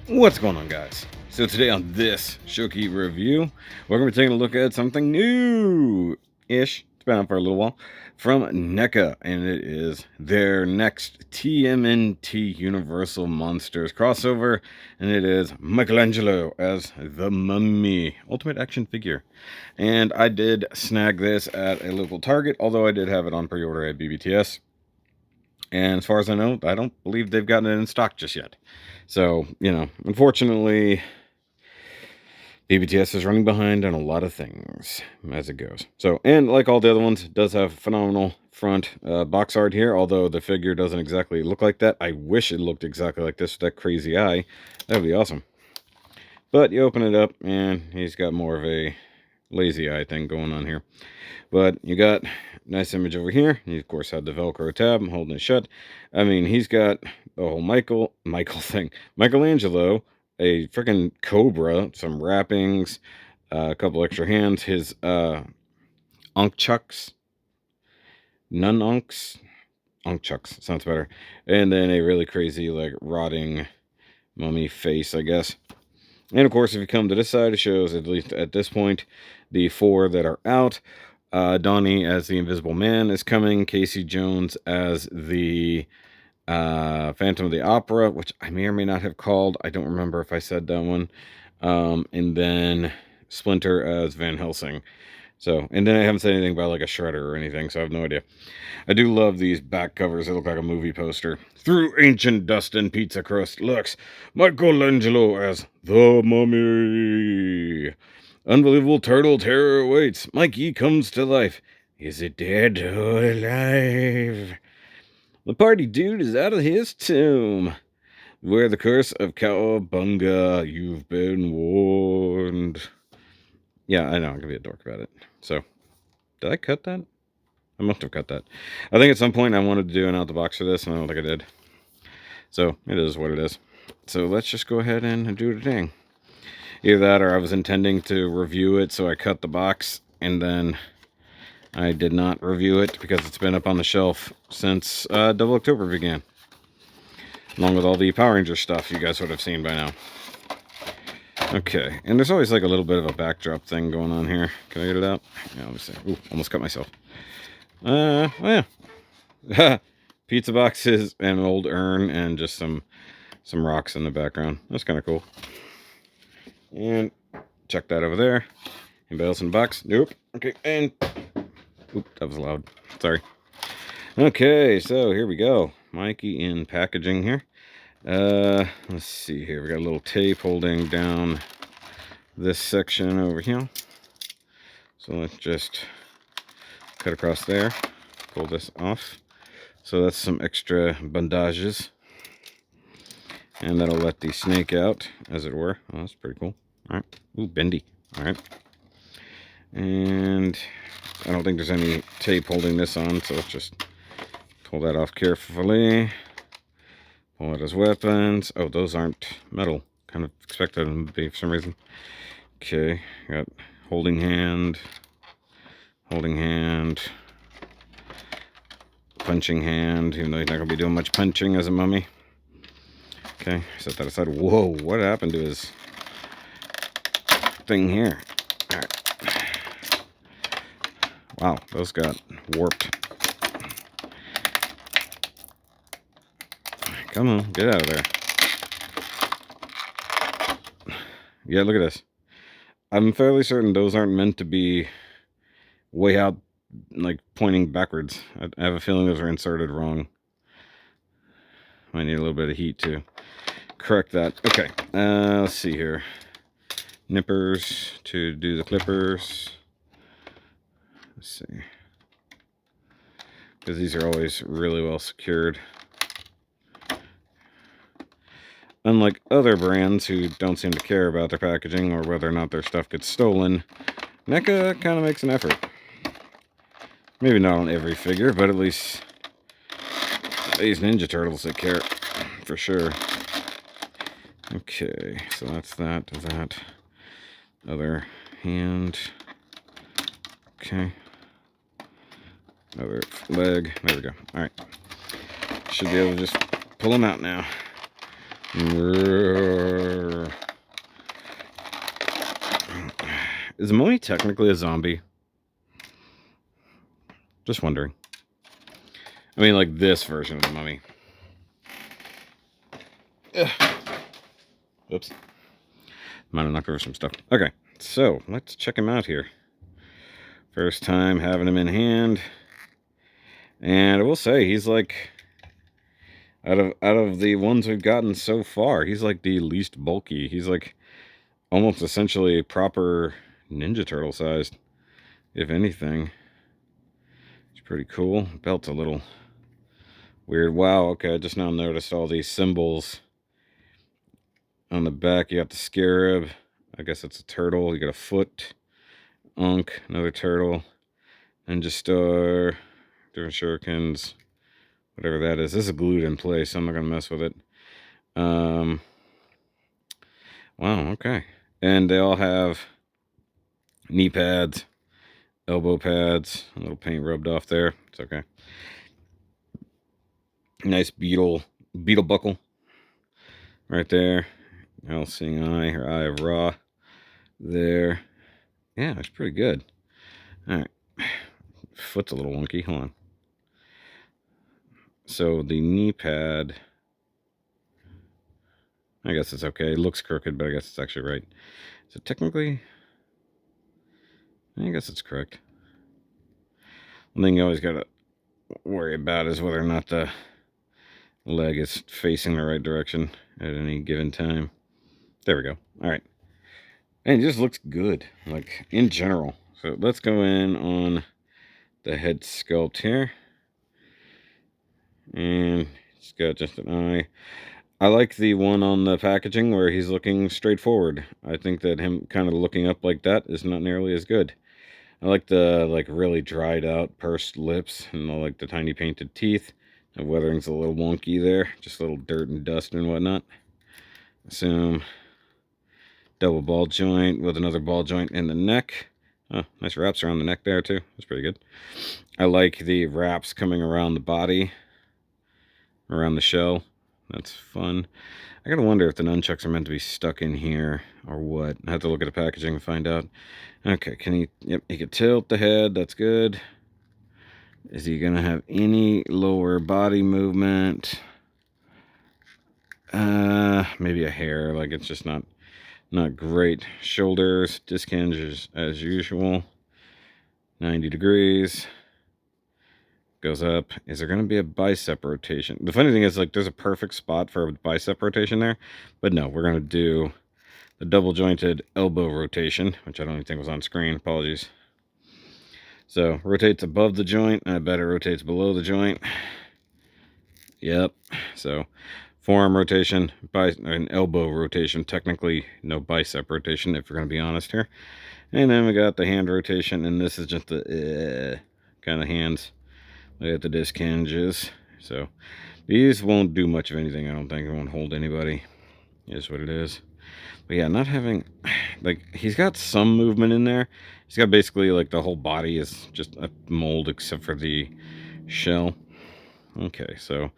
What's going on, guys? So today on this SHOKY review, we're going to be taking a look at something new-ish, it's been out for a little while, from NECA, and it is their next TMNT Universal Monsters crossover, and it is Michelangelo as the Mummy Ultimate Action Figure. And I did snag this at a local Target, although I did have it on pre-order at BBTS. And as far as I know, I don't believe they've gotten it in stock just yet. So, unfortunately, BBTS is running behind on a lot of things as it goes. So, and like all the other ones, it does have phenomenal front box art here, although the figure doesn't exactly look like that. I wish it looked exactly like this with that crazy eye. That would be awesome. But you open it up, and he's got more of a lazy eye thing going on here. But you got nice image over here. You of course had the Velcro tab. I'm holding it shut. I mean, he's got the whole Michael thing. Michelangelo, a freaking cobra, some wrappings, a couple extra hands. His unchucks, unchucks sounds better. And then a really crazy like rotting mummy face, I guess. And of course, if you come to this side, it shows, at least at this point, the 4 that are out. Donnie as the Invisible Man is coming. Casey Jones as the Phantom of the Opera, which I may or may not have called. I don't remember if I said that one. And then Splinter as Van Helsing. So, and then I haven't said anything about like a Shredder or anything, so I have no idea. I do love these back covers. They look like a movie poster. Through ancient dust and pizza crust lurks Michelangelo as the Mummy. Unbelievable turtle terror awaits. Mikey comes to life. Is it dead or alive? The party dude is out of his tomb. Beware the curse of Cowabunga. You've been warned. Yeah, I know. I'm going to be a dork about it. So, did I cut that? I must have cut that. I think at some point I wanted to do an out the box for this, and I don't think I did. So, it is what it is. So, let's just go ahead and do the thing. Either that or I was intending to review it, so I cut the box, and then I did not review it because it's been up on the shelf since Double October began. Along with all the Power Ranger stuff you guys would have seen by now. Okay, and there's always like a little bit of a backdrop thing going on here. Can I get it out? Yeah, let me see. Ooh, almost cut myself. Oh yeah. Pizza boxes and an old urn and just some rocks in the background. That's kind of cool. And check that over there. Anybody else in the box? Nope. Okay, and oop, that was loud. Sorry. Okay, so here we go. Mikey in packaging here. Let's see here. We got a little tape holding down this section over here. So let's just cut across there. Pull this off. So that's some extra bandages. And that'll let the snake out, as it were. Oh, that's pretty cool. Alright. Ooh, bendy. Alright. And I don't think there's any tape holding this on, so let's just pull that off carefully. Pull out his weapons. Oh, those aren't metal. Kind of expected them to be for some reason. Okay, got holding hand, punching hand, even though he's not going to be doing much punching as a mummy. Okay, set that aside. Whoa, what happened to his thing here? Alright. Wow, those got warped. Come on, get out of there. Yeah, look at this. I'm fairly certain those aren't meant to be way out, like pointing backwards. I have a feeling those are inserted wrong. Might need a little bit of heat to correct that. Okay, let's see here. Nippers to do the clippers. Let's see. Because these are always really well secured. Unlike other brands who don't seem to care about their packaging or whether or not their stuff gets stolen, NECA kind of makes an effort. Maybe not on every figure, but at least these Ninja Turtles they care, for sure. Okay, so that's that. Other hand. Okay. Other leg. There we go. Alright. Should be able to just pull them out now. Is the mummy technically a zombie? Just wondering. I mean, like this version of the mummy. Ugh. Oops. Might have knocked over some stuff. Okay, so let's check him out here. First time having him in hand. And I will say, he's like, out of the ones we've gotten so far, he's like the least bulky. He's like almost essentially proper Ninja Turtle sized, if anything. It's pretty cool. Belt's a little weird. Wow, okay, I just now noticed all these symbols on the back. You got the scarab. I guess it's a turtle. You got a foot. Unk, another turtle. Ninja Star. Different shurikens. Whatever that is. This is glued in place, so I'm not going to mess with it. Wow, okay. And they all have knee pads, elbow pads, a little paint rubbed off there. It's okay. Nice beetle buckle right there. All seeing eye, or eye of Ra there. Yeah, it's pretty good. All right. Foot's a little wonky. Hold on. So the knee pad, I guess it's okay. It looks crooked, but I guess it's actually right. So technically, I guess it's correct. One thing you always got to worry about is whether or not the leg is facing the right direction at any given time. There we go. All right. And it just looks good, like, in general. So let's go in on the head sculpt here. And it's got just an eye. I like the one on the packaging where he's looking straight forward. I think that him kind of looking up like that is not nearly as good. I like the really dried out pursed lips and the tiny painted teeth. The weathering's a little wonky there, just a little dirt and dust and whatnot. Some double ball joint with another ball joint in the neck. Oh, nice wraps around the neck there too. That's pretty good. I like the wraps coming around the body, around the shell. That's fun. I gotta wonder if the nunchucks are meant to be stuck in here or what. I have to look at the packaging and find out. Okay, can he... Yep, he can tilt the head. That's good. Is he gonna have any lower body movement? Maybe a hair. Like, it's just not great. Shoulders, disc hinge as usual. 90 degrees. Goes up. Is there going to be a bicep rotation? The funny thing is, like, there's a perfect spot for a bicep rotation there, but no, we're going to do the double jointed elbow rotation, which I don't even think was on screen. Apologies. So rotates above the joint, and I bet it rotates below the joint. Yep. So forearm rotation, an elbow rotation. Technically no bicep rotation, if we're going to be honest here. And then we got the hand rotation, and this is just the kind of hands. Look at the disc hinges. So these won't do much of anything, I don't think. It won't hold anybody. Is what it is. But yeah, not having, like, he's got some movement in there. He's got basically, like, the whole body is just a mold except for the shell. Okay, so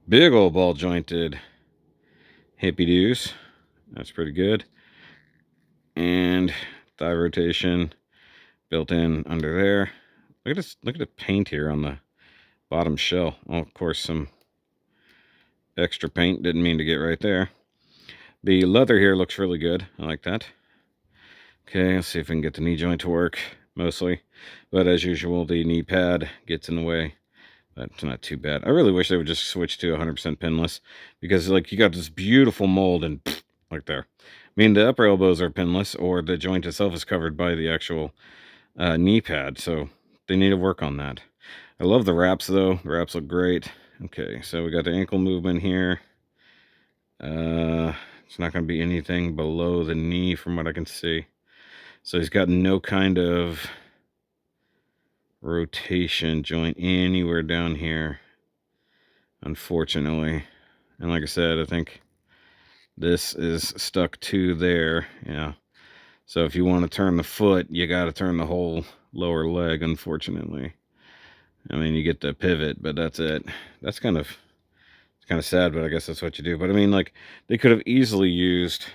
big old ball jointed hippie doos. That's pretty good. And thigh rotation built in under there. Look at this, look at the paint here on the bottom shell. Oh, of course, some extra paint. Didn't mean to get right there. The leather here looks really good. I like that. Okay, let's see if we can get the knee joint to work, mostly. But as usual, the knee pad gets in the way. That's not too bad. I really wish they would just switch to 100% pinless, because, like, you got this beautiful mold and like there. I mean, the upper elbows are pinless, or the joint itself is covered by the actual knee pad, so they need to work on that. I love the wraps, though. The wraps look great. Okay, so we got the ankle movement here. It's not going to be anything below the knee from what I can see. So he's got no kind of rotation joint anywhere down here, unfortunately. And like I said, I think this is stuck to there. Yeah. So if you want to turn the foot, you got to turn the whole lower leg, unfortunately. I mean, you get the pivot, but that's it. That's kind of sad, but I guess that's what you do. But I mean, like, they could have easily used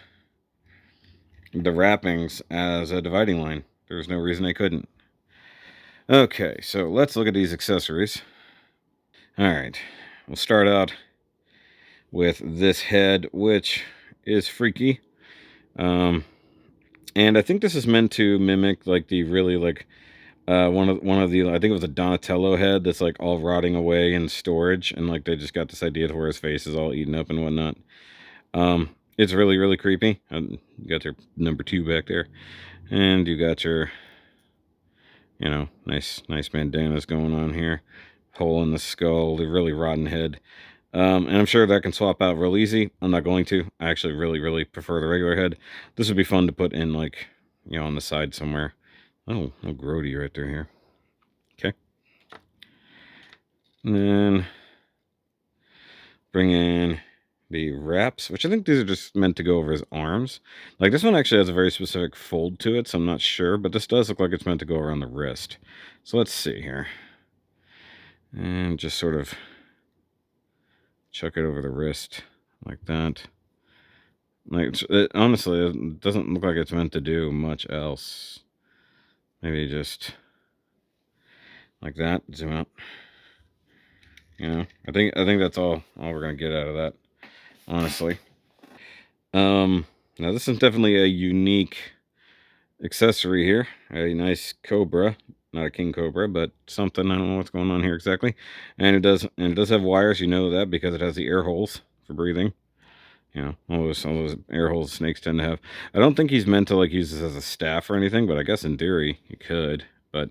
the wrappings as a dividing line. There's no reason I couldn't. Okay, so let's look at these accessories. All right, we'll start out with this head, which is freaky. And I think this is meant to mimic like the really like one of the, I think it was a Donatello head that's like all rotting away in storage, and like they just got this idea to where his face is all eaten up and whatnot. It's really really creepy. You got your number 2 back there, and you got your, you know, nice bandanas going on here. Hole in the skull, the really rotten head. And I'm sure that can swap out real easy. I'm not going to. I actually really, really prefer the regular head. This would be fun to put in, like, you know, on the side somewhere. Oh, a grody right there here. Okay. And then bring in the wraps, which I think these are just meant to go over his arms. Like, this one actually has a very specific fold to it, so I'm not sure. But this does look like it's meant to go around the wrist. So let's see here. And just sort of chuck it over the wrist like that. Like, honestly, it doesn't look like it's meant to do much else. Maybe just like that. Zoom out. You know, I think that's all we're gonna get out of that, honestly. Now this is definitely a unique accessory here. A nice cobra, not a king cobra, but something. I don't know what's going on here exactly. And it does have wires. You know that because it has the air holes for breathing. You know, all those air holes snakes tend to have. I don't think he's meant to like use this as a staff or anything, but I guess in theory he could. But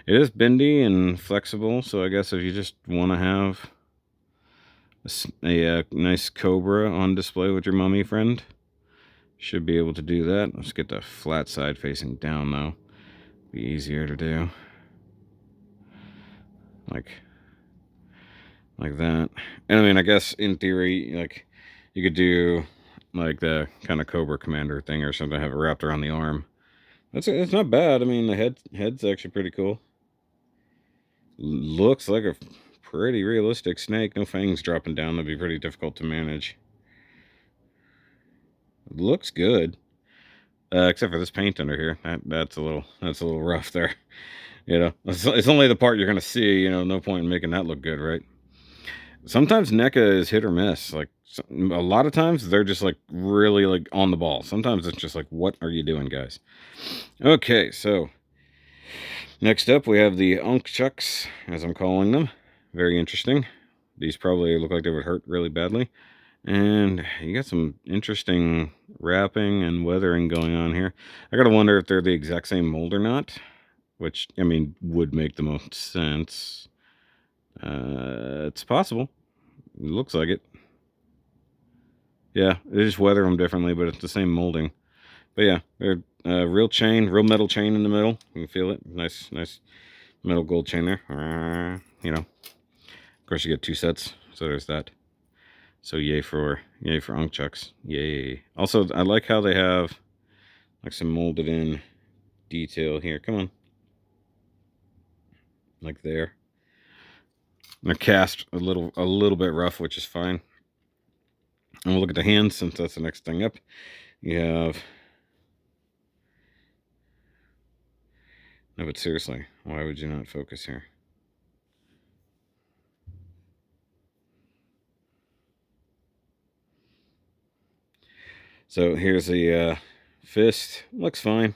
it is bendy and flexible, so I guess if you just want to have a nice cobra on display with your mummy friend, should be able to do that. Let's get the flat side facing down though. Be easier to do. Like that. And I mean, I guess in theory, like you could do like the kind of Cobra Commander thing or something, have it wrapped around the arm. It's not bad. I mean, the head's actually pretty cool. Looks like a pretty realistic snake. No fangs dropping down. That'd be pretty difficult to manage. Looks good, except for this paint under here. That's a little rough there. You know, it's only the part you're gonna see. You know, no point in making that look good, right? Sometimes NECA is hit or miss. Like a lot of times they're just like really like on the ball. Sometimes it's just like, what are you doing, guys? Okay, so next up we have the Chucks, as I'm calling them. Very interesting. These probably look like they would hurt really badly. And you got some interesting wrapping and weathering going on here. I gotta wonder if they're the exact same mold or not, which, I mean, would make the most sense. It's possible. It looks like it. Yeah, they just weather them differently, but it's the same molding. But yeah, they're real chain, real metal chain in the middle. You can feel it. Nice metal gold chain there. You know, of course you get 2 sets, so there's that. So yay for Chucks. Yay. Also, I like how they have like some molded in detail here. Come on. Like there. They're cast a little bit rough, which is fine. And we'll look at the hands since that's the next thing up. You have... No, but seriously, why would you not focus here? So here's the fist. Looks fine.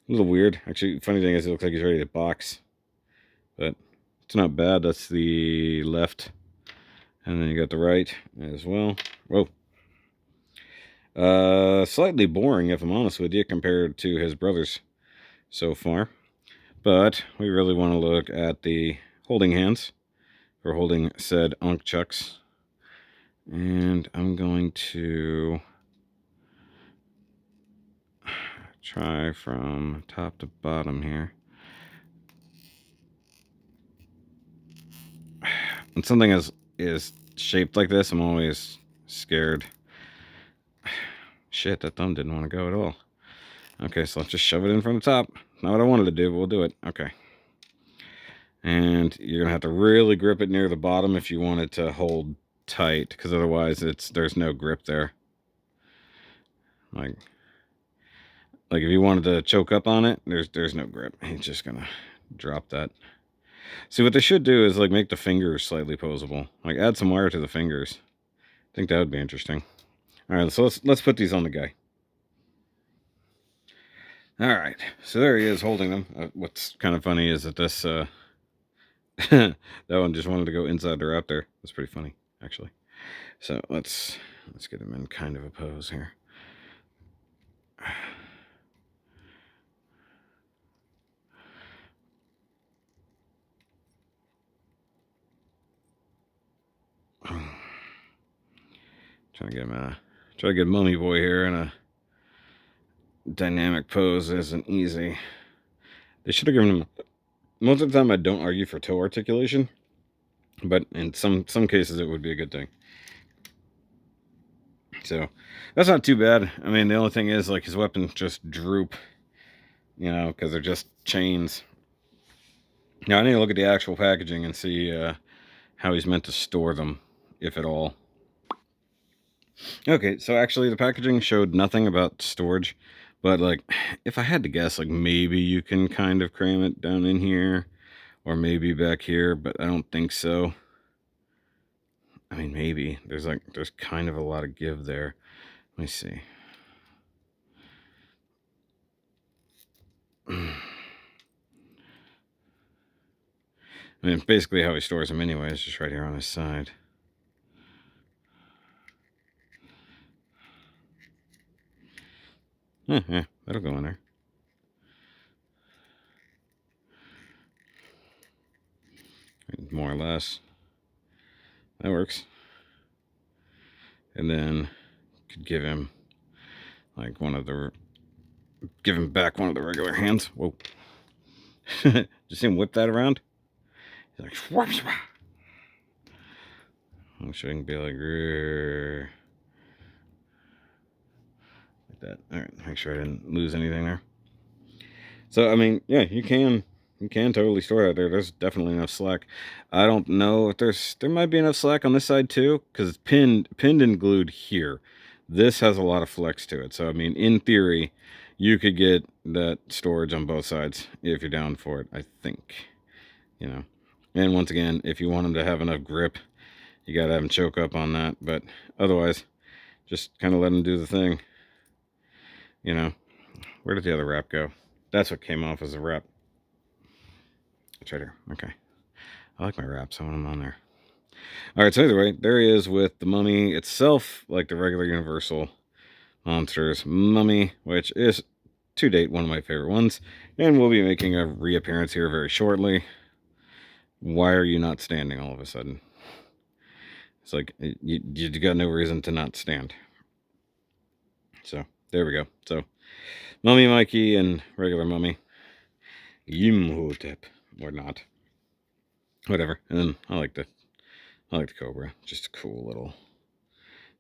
A little weird. Actually, funny thing is it looks like he's ready to box. But it's not bad. That's the left. And then you got the right as well. Whoa. Slightly boring, if I'm honest with you, compared to his brothers so far. But we really want to look at the holding hands for holding said Chucks. And I'm going to try from top to bottom here. When something is shaped like this, I'm always scared. Shit, that thumb didn't want to go at all. Okay, so let's just shove it in from the top. Not what I wanted to do, but we'll do it. Okay. And you're going to have to really grip it near the bottom if you want it to hold tight, because otherwise there's no grip there. Like Like if you wanted to choke up on it, there's no grip. He's just gonna drop that. See, what they should do is like make the fingers slightly posable. Like add some wire to the fingers. I think that would be interesting. All right, so let's put these on the guy. All right, so there he is holding them. What's kind of funny is that this that one just wanted to go inside or out there. That's pretty funny, actually. So let's get him in kind of a pose here. Trying to get Mummy Boy here in a dynamic pose isn't easy. They should have given him. Most of the time, I don't argue for toe articulation, but in some cases, it would be a good thing. So that's not too bad. I mean, the only thing is like his weapons just droop, you know, because they're just chains. Now I need to look at the actual packaging and see how he's meant to store them, if at all. Okay, so actually the packaging showed nothing about storage, but like if I had to guess, like maybe you can kind of cram it down in here or maybe back here, but I don't think so. I mean, maybe there's kind of a lot of give there. Let me see. I mean, basically how he stores them anyway is just right here on his side. Yeah, that'll go in there. More or less. That works. And then could give him like give him back one of the regular hands. Whoa. Just see him whip that around? He's like, swap, swap. I'm sure he can be like that. All right, make sure I didn't lose anything there. So, I mean, yeah, you can totally store that there. There's definitely enough slack. I don't know if there might be enough slack on this side too, because it's pinned and glued here. This has a lot of flex to it. So, I mean, in theory, you could get that storage on both sides if you're down for it, I think. You know. And once again, if you want them to have enough grip, you got to have them choke up on that. But otherwise, just kind of let them do the thing. You know. Where did the other wrap go? That's what came off as a wrap. It's right here. Okay. I like my wraps. I want them on there. All right, so either way, there he is with the Mummy itself, like the regular Universal Monsters Mummy, which is, to date, one of my favorite ones. And we'll be making a reappearance here very shortly. Why are you not standing all of a sudden? It's like, you got no reason to not stand. So, there we go. So, Mummy Mikey and regular Mummy. Imhotep. Or not. Whatever. And then I like the Cobra. Just a cool little...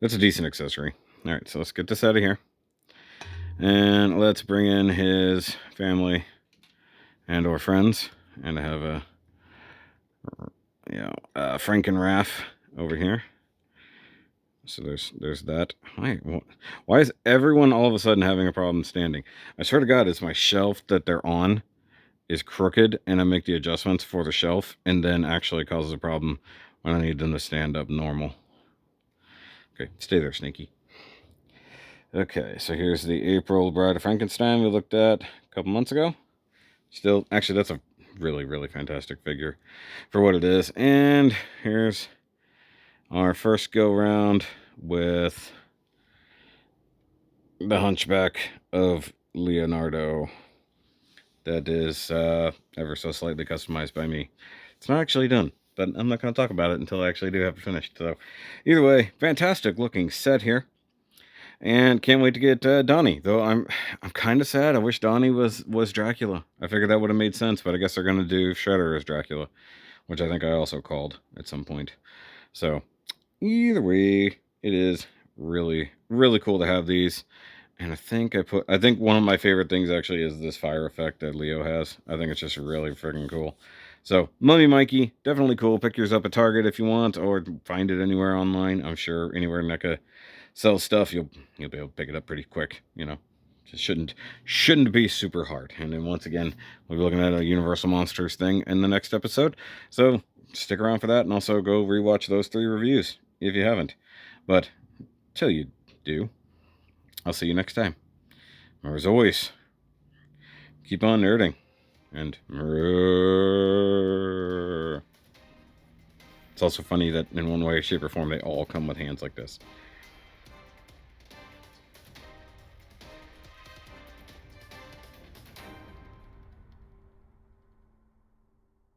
That's a decent accessory. Alright, so let's get this out of here. And let's bring in his family and or friends. And I have a Frankenraff over here. So there's that. Why is everyone all of a sudden having a problem standing? I swear to God, it's my shelf that they're on is crooked, and I make the adjustments for the shelf, and then actually causes a problem when I need them to stand up normal. Okay, stay there, Sneaky. Okay, so here's the April Bride of Frankenstein we looked at a couple months ago. Still, actually, that's a really, really fantastic figure for what it is. And here's our first go-round with the Hunchback of Leonardo. That is ever so slightly customized by me. It's not actually done, but I'm not going to talk about it until I actually do have it finished. So either way, fantastic looking set here. And can't wait to get Donnie, though I'm kind of sad. I wish Donnie was Dracula. I figured that would have made sense, but I guess they're going to do Shredder as Dracula, which I think I also called at some point. So either way, it is really, really cool to have these. And I think one of my favorite things actually is this fire effect that Leo has. I think it's just really freaking cool. So, Mummy Mikey, definitely cool. Pick yours up at Target if you want, or find it anywhere online. I'm sure anywhere NECA sells stuff, you'll be able to pick it up pretty quick, you know. Just shouldn't be super hard. And then once again, we'll be looking at a Universal Monsters thing in the next episode. So stick around for that, and also go rewatch those 3 reviews if you haven't. But till you do, I'll see you next time. Or as always, keep on nerding. And it's also funny that in one way, shape, or form, they all come with hands like this.